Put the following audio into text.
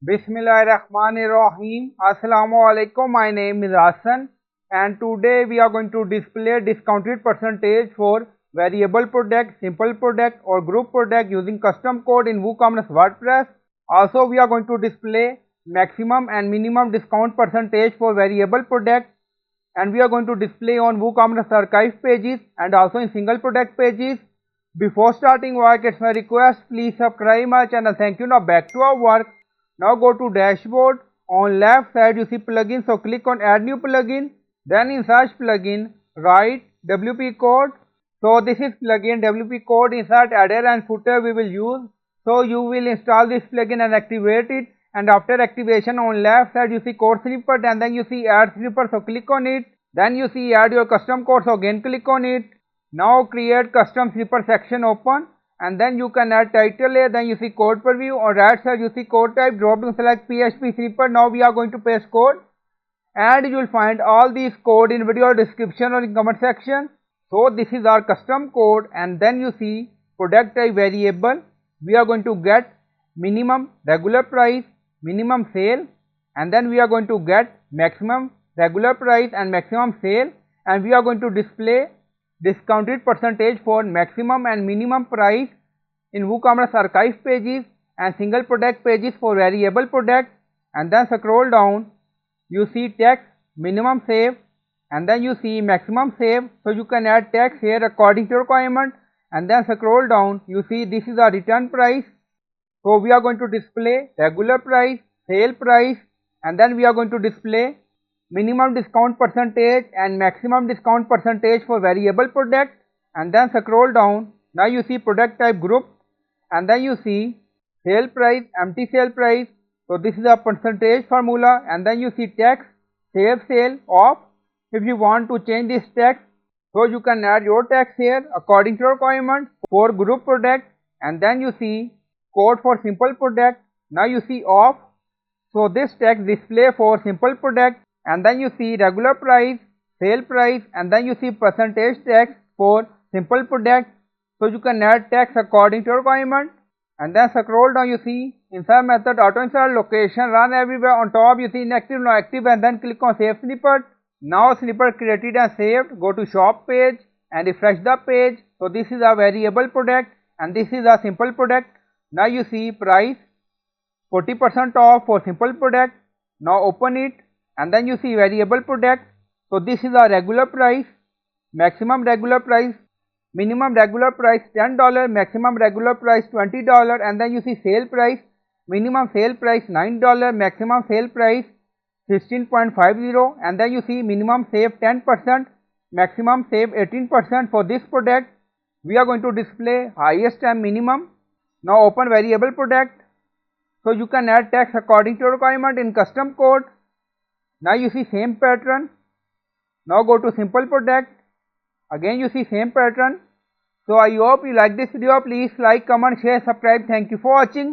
Bismillahirrahmanirrahim. Assalamu alaikum. My name is Hassan and today we are going to display discounted percentage for variable product, simple product or group product using custom code in WooCommerce WordPress. Also we are going to display maximum and minimum discount percentage for variable product, and we are going to display on WooCommerce archive pages and also in single product pages. Before starting work, it's my request, please subscribe my channel. Thank you. Now back to our work. Now go to dashboard. On left side you see plugin, so click on add new plugin. Then in search plugin write WP code. So this is plugin WP code. Insert header and footer we will use. So you will install this plugin and activate it, and after activation on left side you see code snippet and then you see add snippet, so click on it. Then you see add your custom code, so again click on it. Now create custom snippet section open, and then you can add title here. Then you see code preview. On right side you see code type, drop down select PHP snippet. Now we are going to paste code, and you will find all these code in video description or in comment section. So this is our custom code, and then you see product type variable. We are going to get minimum regular price, minimum sale, and then we are going to get maximum regular price and maximum sale, and we are going to display discounted percentage for maximum and minimum price in WooCommerce archive pages and single product pages for variable product. And then scroll down, you see text minimum save, and then you see maximum save, so you can add text here according to your requirement. And then scroll down, you see this is a return price, so we are going to display regular price, sale price, and then we are going to display minimum discount percentage and maximum discount percentage for variable product. And then scroll down, now you see product type group, and then you see sale price, empty sale price, so this is a percentage formula. And then you see text save sale off. If you want to change this text, so you can add your text here according to your requirement for group product. And then you see code for simple product, now you see off, so this text display for simple product. And then you see regular price, sale price, and then you see percentage text for simple product, so you can add text according to your requirement. And then scroll down, you see insert method, auto insert, location, run everywhere. On top you see inactive, no active, and then click on save snippet. Now snippet created and saved. Go to shop page and refresh the page. So this is a variable product and this is a simple product. Now you see price 40% off for simple product. Now open it, and then you see variable product. So this is a regular price, maximum regular price, minimum regular price $10, maximum regular price $20, and then you see sale price, minimum sale price $9, maximum sale price 16.50, and then you see minimum save 10%, maximum save 18%. For this product we are going to display highest and minimum. Now open variable product, so you can add text according to your requirement in custom code. Now you see same pattern. Now go to simple product, again you see same pattern. So I hope you like this video. Please like, comment, share, subscribe. Thank you for watching.